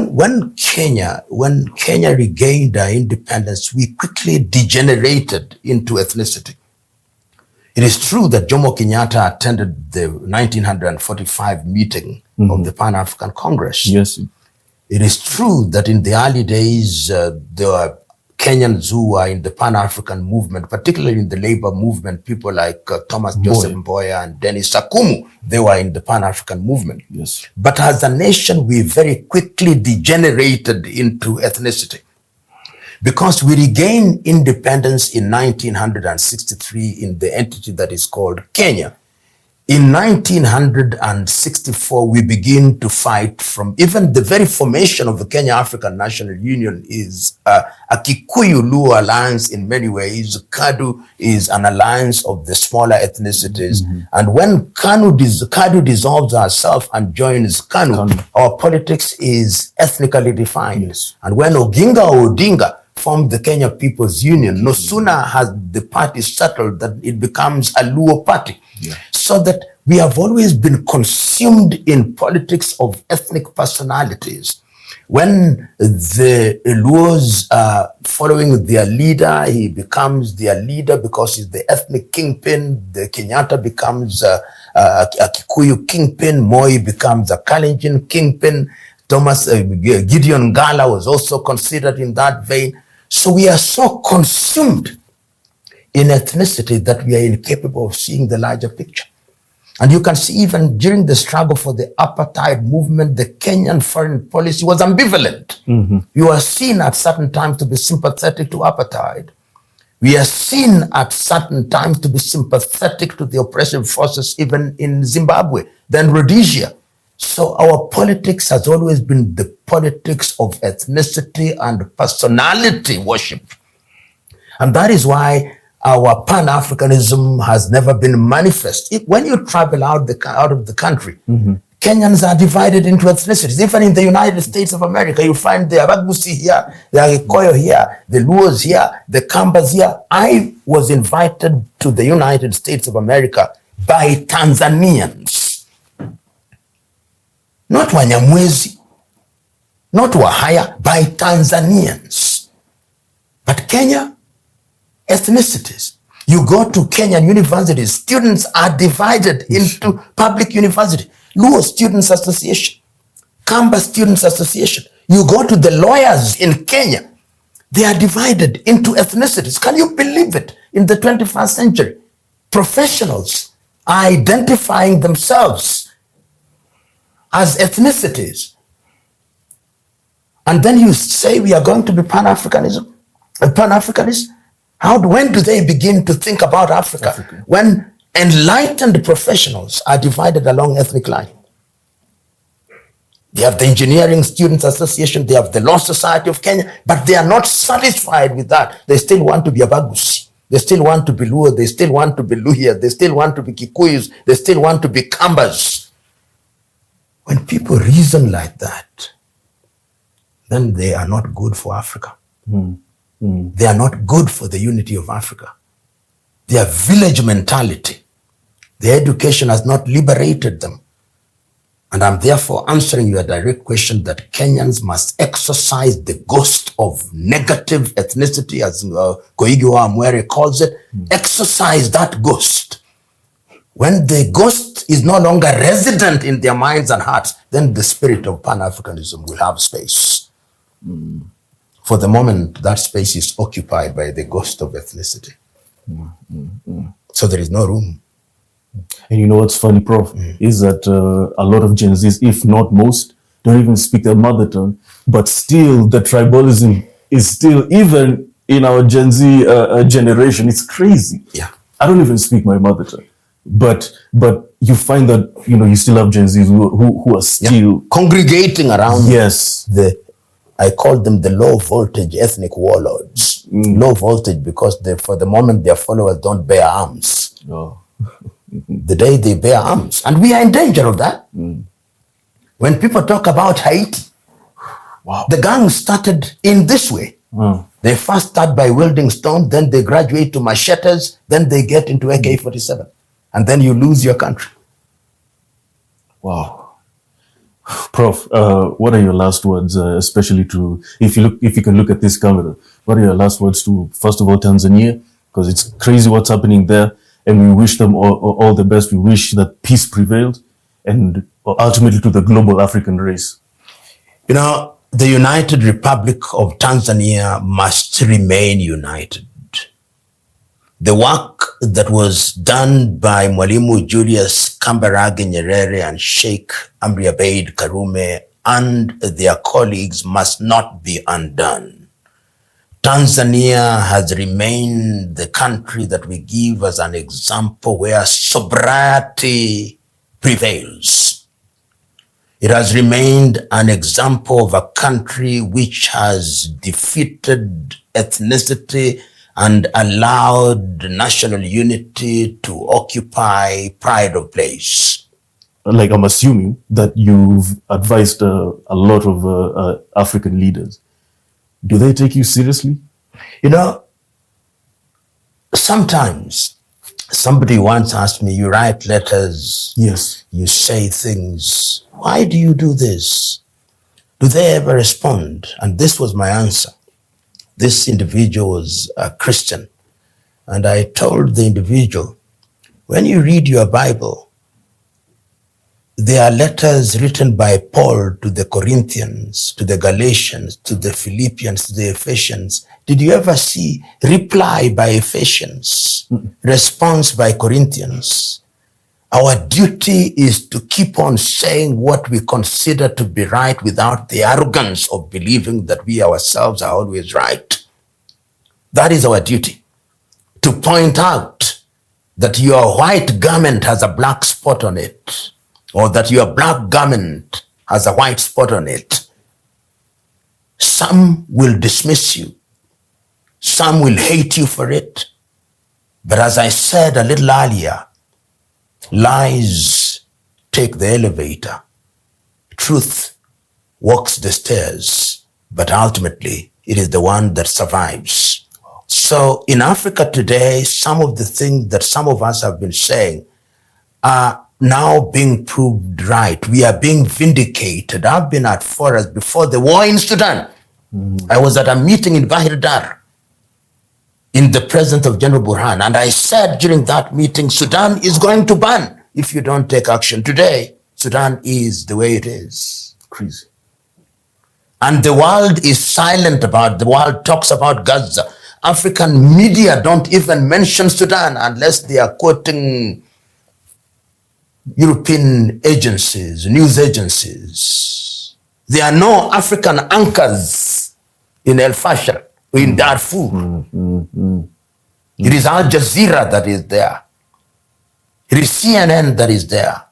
When Kenya regained our independence, we quickly degenerated into ethnicity. It is true that Jomo Kenyatta attended the 1945 meeting of the Pan-African Congress. Yes. It is true that in the early days, there were Kenyans who were in the Pan-African movement, particularly in the labor movement, people like Thomas Joseph Mboya and Dennis Sakumu, they were in the Pan-African movement. Yes. But as a nation, we very quickly degenerated into ethnicity because we regained independence in 1963 in the entity that is called Kenya. In 1964, we begin to fight from even the very formation of the Kenya African National Union is a Kikuyu-Luo alliance in many ways. KADU is an alliance of the smaller ethnicities. And when KADU dissolves herself and joins KANU, our politics is ethnically defined. Yes. And when Oginga or Odinga formed the Kenya People's Union, no sooner has the party settled that it becomes a Luo party. Yeah. So that we have always been consumed in politics of ethnic personalities. When the Luos are following their leader, he becomes their leader because he's the ethnic kingpin. The Kenyatta becomes a Kikuyu kingpin. Moi becomes a Kalenjin kingpin. Gideon Gala was also considered in that vein. So we are so consumed in ethnicity that we are incapable of seeing the larger picture. And you can see even during the struggle for the apartheid movement, the Kenyan foreign policy was ambivalent. You are seen at certain times to be sympathetic to apartheid. We are seen at certain times to be sympathetic to the oppressive forces even in Zimbabwe, then Rhodesia. So our politics has always been the politics of ethnicity and personality worship. And that is why our Pan-Africanism has never been manifest. When you travel out of the country, Kenyans are divided into ethnicities. Even in the United States of America, you find the Abagusi here, the Agikoyo here, the Luos here, the Kambas here. I was invited to the United States of America by Tanzanians. Not Wanyamwezi, not Wahaya, by Tanzanians. But Kenya, ethnicities. You go to Kenyan universities, students are divided into public university. Luo Students Association, Kamba Students Association. You go to the lawyers in Kenya, they are divided into ethnicities. Can you believe it? In the 21st century, professionals are identifying themselves as ethnicities. And then you say we are going to be Pan-Africanism, Pan-Africanist. When do they begin to think about Africa? When enlightened professionals are divided along ethnic line. They have the Engineering Students Association, they have the Law Society of Kenya, but they are not satisfied with that. They still want to be Abagusi. They still want to be Luo. They still want to be Luhia. They still want to be Kikuyus. They still want to be Kambas. When people reason like that, then they are not good for Africa. They are not good for the unity of Africa. Their village mentality, their education has not liberated them. And I'm therefore answering your direct question that Kenyans must exercise the ghost of negative ethnicity, as Koigi wa Amwere calls it. Exercise that ghost. When the ghost is no longer resident in their minds and hearts, then the spirit of Pan-Africanism will have space. For the moment, that space is occupied by the ghost of ethnicity. So there is no room. And you know what's funny, Prof, is that a lot of Gen Zs, if not most, don't even speak their mother tongue, but still the tribalism is still, even in our Gen Z generation, it's crazy. Yeah. I don't even speak my mother tongue. But you find that, you know, you still have Gen Zs who are still congregating around. Yes. I call them the low voltage ethnic warlords. Low voltage because for the moment their followers don't bear arms. The day they bear arms, and we are in danger of that. When people talk about Haiti, the gang started in this way. They first start by wielding stones, then they graduate to machetes, then they get into AK-47, and then you lose your country. Wow. Prof, what are your last words, especially to, if you can look at this camera, what are your last words to, first of all, Tanzania? Because it's crazy what's happening there, and we wish them all the best. We wish that peace prevailed, and ultimately to the global African race. You know, the United Republic of Tanzania must remain united. The work that was done by Mwalimu Julius Kambarage Nyerere and Sheikh Amri Abeid Karume and their colleagues must not be undone. Tanzania has remained the country that we give as an example where sobriety prevails. It has remained an example of a country which has defeated ethnicity and allowed national unity to occupy pride of place. Like, I'm assuming that you've advised a lot of African leaders. Do they take you seriously? You know, sometimes somebody once asked me, you write letters, yes, you say things, why do you do this? Do they ever respond? And this was my answer. This individual was a Christian. And I told the individual, when you read your Bible, there are letters written by Paul to the Corinthians, to the Galatians, to the Philippians, to the Ephesians. Did you ever see reply by Ephesians, response by Corinthians? Our duty is to keep on saying what we consider to be right without the arrogance of believing that we ourselves are always right. That is our duty. To point out that your white garment has a black spot on it, or that your black garment has a white spot on it. Some will dismiss you. Some will hate you for it. But as I said a little earlier, lies take the elevator. Truth walks the stairs, but ultimately it is the one that survives. So in Africa today, some of the things that some of us have been saying are now being proved right. We are being vindicated. I've been at forums before the war in Sudan. I was at a meeting in Bahir Dar in the presence of General Burhan. And I said during that meeting, Sudan is going to burn if you don't take action. Today, Sudan is the way it is. Crazy. And the world is silent about it. The world talks about Gaza. African media don't even mention Sudan unless they are quoting European agencies, news agencies. There are no African anchors in El Fasher, in Darfur. It is Al Jazeera that is there. It is CNN that is there.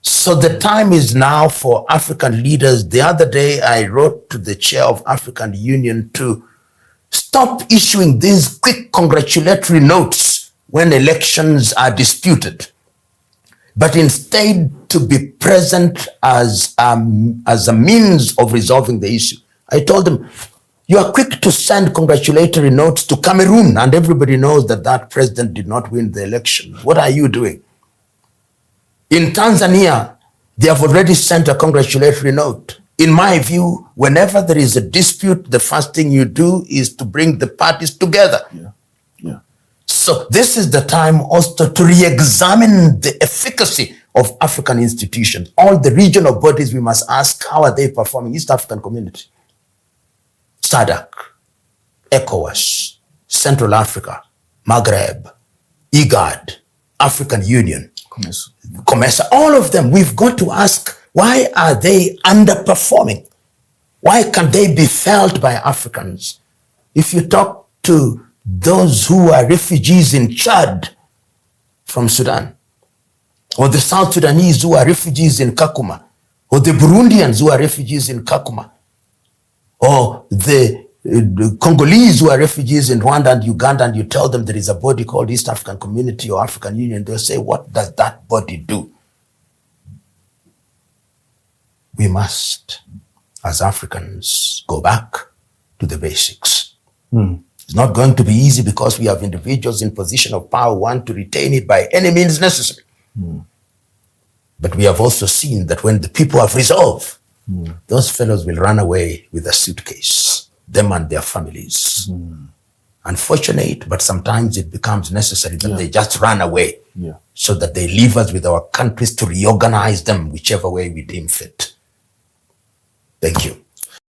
So the time is now for African leaders. The other day, I wrote to the chair of African Union to stop issuing these quick congratulatory notes when elections are disputed, but instead to be present as a means of resolving the issue. I told them, you are quick to send congratulatory notes to Cameroon, and everybody knows that that president did not win the election. What are you doing? In Tanzania, they have already sent a congratulatory note. In my view, whenever there is a dispute, the first thing you do is to bring the parties together. Yeah. So this is the time also to re-examine the efficacy of African institutions. All the regional bodies, we must ask, how are they performing? East African Community, SADC, ECOWAS, Central Africa, Maghreb, IGAD, African Union, COMESA, all of them. We've got to ask, why are they underperforming? Why can't they be felt by Africans? If you talk to those who are refugees in Chad from Sudan, or the South Sudanese who are refugees in Kakuma, or the Burundians who are refugees in Kakuma, or the Congolese who are refugees in Rwanda and Uganda, and you tell them there is a body called East African Community or African Union, they'll say, what does that body do? We must, as Africans, go back to the basics. It's not going to be easy because we have individuals in position of power who want to retain it by any means necessary. But we have also seen that when the people have resolve, those fellows will run away with a suitcase, them and their families. Unfortunate, but sometimes it becomes necessary that they just run away so that they leave us with our countries to reorganize them whichever way we deem fit. Thank you.